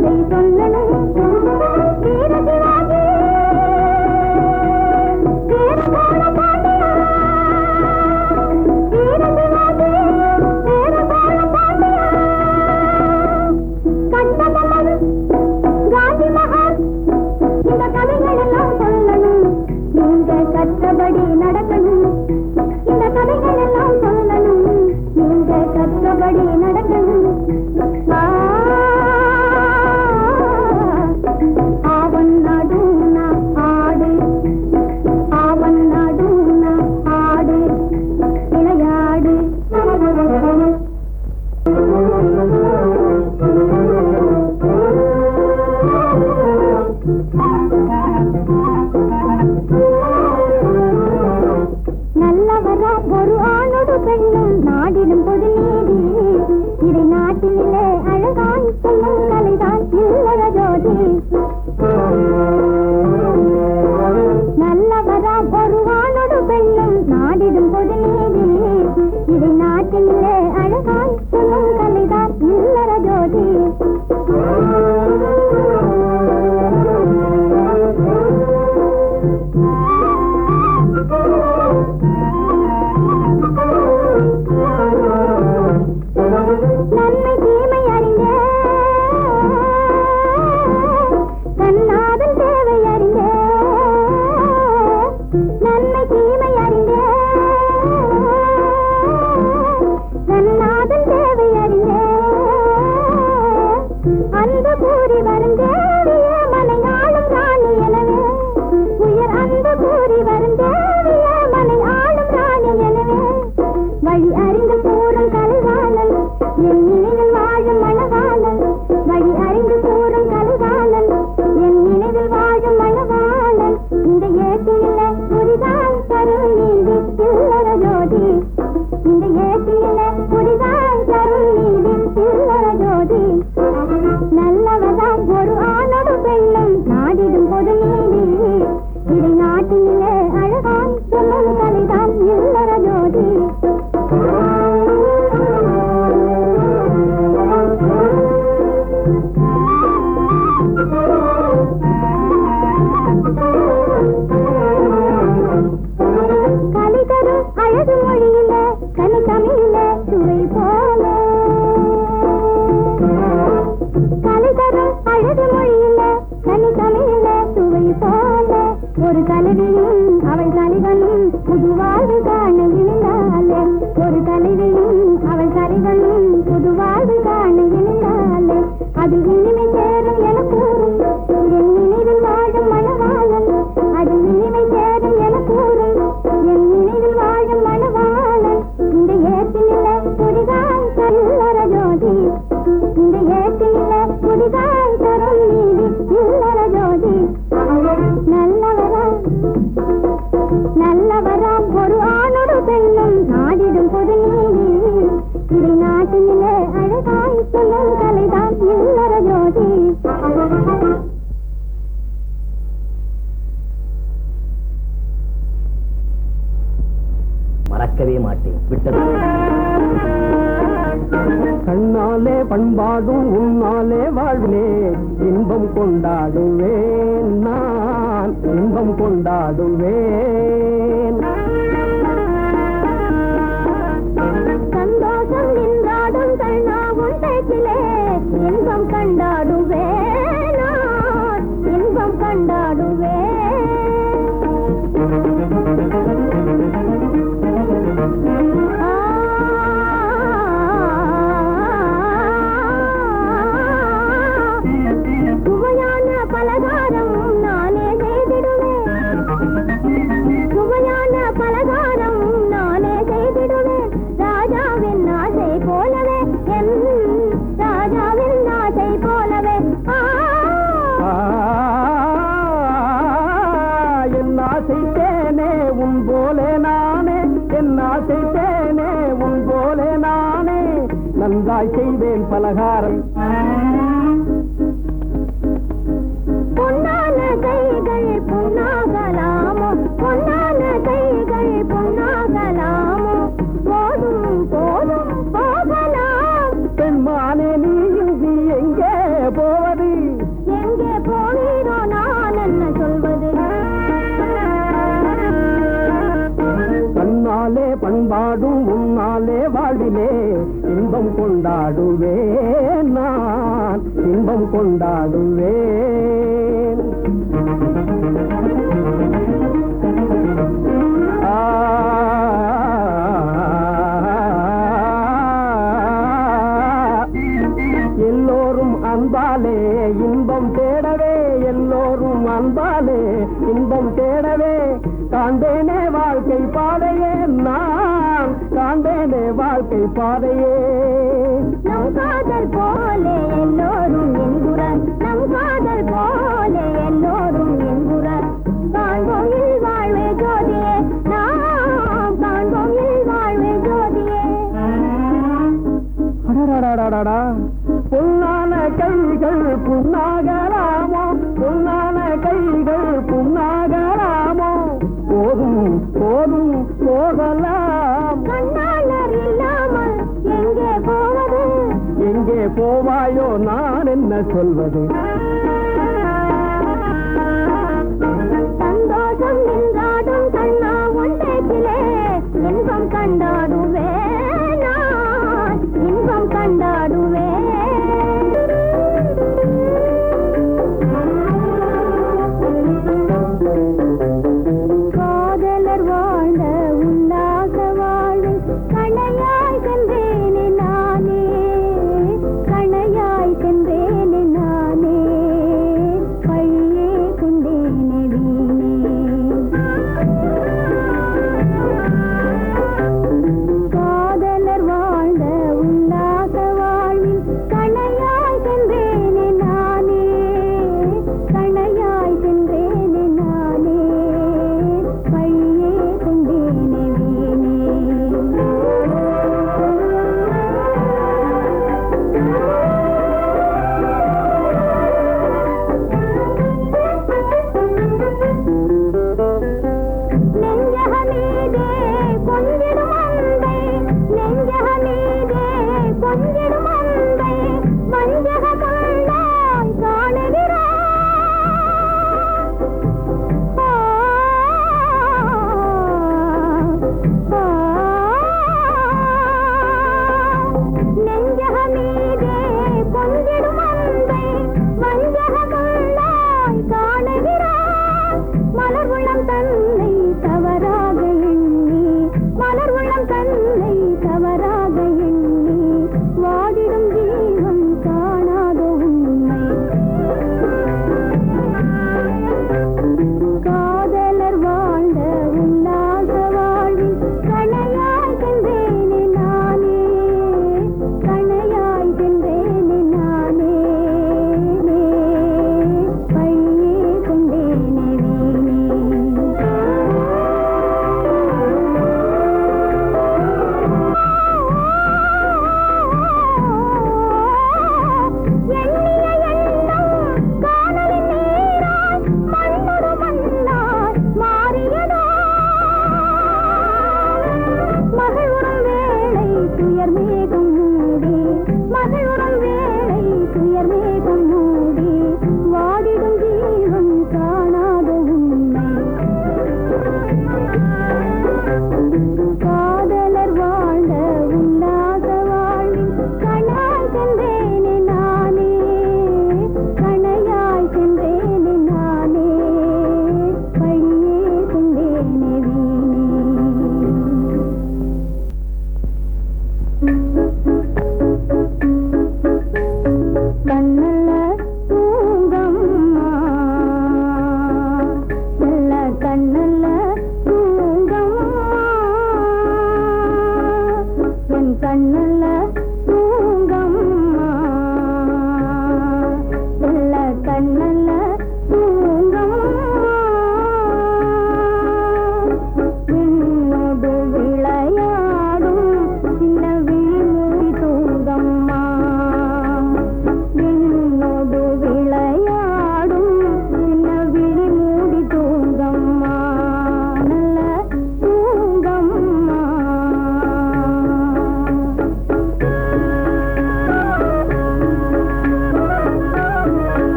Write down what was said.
கதை சொல்லணும். வீர சிவாஜி வீர சோழ பாண்டியா, வீர சிவாஜி வீர சோழ பாண்டியா, கண்டபொம்மன் காந்தி மகான், இந்த கதைகள் எல்லாம் சொல்லணும். நீங்க கற்றபடி நடக்கணும். இந்த கதைகள் எல்லாம் சொல்லணும். நீங்க கற்றபடி நடக்கணும். ஆவன் நடுனா ஆடு, ஆவன் நடுனா ஆடு, விளையாடு. நல்லவரா ஒரு ஆணோடு பெண்ணும் நாடிடும் பொது நீதி, இதை நாட்டிலே அழகாய் சொல்லும் கலைதான் இல்லற ஜோதி. நல்லவரா ஒரு ஆணோடு பெண்ணும் நாடிடும் பொது நீதி, இதை நாட்டிலே அழகாய் சொல்லும் கலைதான் இல்லற ஜோதி. நன்மை தீமை அறிந்தே கண்ணாதன் தேவை அறிந்தே, நன்மை தீமை அறிந்தே கண்ணாதன் தேவை அறிந்தே, அன்பு கூறி வருந்தேவிய மனை ஆளும் ராணி எனவே, உயர் அன்பு கூறி வருந்தேவிய மனை ஆளும் ராணி எனவே, வழி அறிந்து கூறும் கலைவாணன் என் நினைவில் வாழும் மணவாளன், வழி அறிந்து கூறும் கலைவாணன் என் நினைவில் வாழும் மணவாளன், இந்த ஏட்டியில புரிதான் தரும் நீதி இல்லற ஜோதி, இந்த ஏட்டியில புரிதான் தரும் நீதி இல்லற ஜோதி. நல்லவதான் ஒரு ஆணோடு பெண்ணும் நாடிடும் பொது நீதி, இதை நாட்டிலே அழகாய் சொல்லும் கலைதான் இல்லற ஜோதி. கலிதரு அழகு மொழியில கனி தமிழில சுவை போல, கலிதரு அழகு மொழியில கனி தமிழில சுவை போல, ஒரு கலவியும் அவள் கலிவனும் புது வாழ்வு காண இணைந்தாலே, ஒரு கலவியும் அவள் கலிவனும் புது வாழ்வு காண இணைந்தாலே, அது இனிமை சேரும் என கூறும் என் நினைவில் வாழும் மணவாளன், அது இனிமை சேரும் என கூறும் என் நினைவில் வாழும் மணவாளன், இந்த ஏற்றினில புரிதான் இல்லற ஜோதி, இந்த ஏற்றினில புரிதான் தரும் நீதி இல்லற ஜோதி. நல்லவராம் ஒரு ஆணோடு பெண்ணும் நாடிடும் பொது நீதி, இதை நாட்டிலே அழகாய் சொல்லும் கலைதான் இல்லற ஜோதி. மறக்கவே மாட்டேன் விட்டது. கண்ணாலே பண்பாடும் உன்னாலே வாழ்விலே இன்பம் கொண்டாடுவேன், நான் இன்பம் கொண்டாடுவேன். சந்தோஷம் நின்றாடும் கண்ணாவும் பேச்சிலே இன்பம் கண்டாடுவேன், நான் இன்பம் கண்டாடுவேன். சுவையான பலகாரம் நானே செய்திடுவேன், சுவையான பலகாரம் நானே செய்திடுவேன். ராஜாவின் ஆசை போலவே என் ராஜாவின் ஆசை போலவே. என் ஆசை தேனே உன் போலே நானே, என் ஆசை தேனே உன் போலே நானே, நன்றாய் செய்வேன் பலகாரம். பொன்னான கைகள் பொன்னாகலாமோ, பொன்னான கைகள் பொன்னாகலாமோ, போதும் போதும் போகலாம். பெண்மானே நீ எங்கே போவது, கொண்டாடுவேன் நான் இன்பம் கொண்டாடுவேன் எல்லோரும் அன்பாலே இன்பம் தேடவே எல்லோரும் அன்பாலே இன்பம் தேடவே காண்பேனே வாழ்க்கை பாதையே நான் காண்பேனே வாழ்க்கை பாதையே நம் காதல் போலே எல்லோரும் என்குறார் நம் காதல் போலே எல்லோரும் என்குறார் காண்போம் இல் வாழ்வே ஜோதியே நாம் காண்போம் இல் வாழ்வே ஜோதியே அடடடடடடா பொன்னான கைகள் புண்ணாகலாமோ பொன்னான கைகள் புண்ணாகலாமோ போதும் போதும் போகலாம் கண்ணாளர் இல்லாமல் எங்கே போவது எங்கே போவாயோ நான் என்ன சொல்வது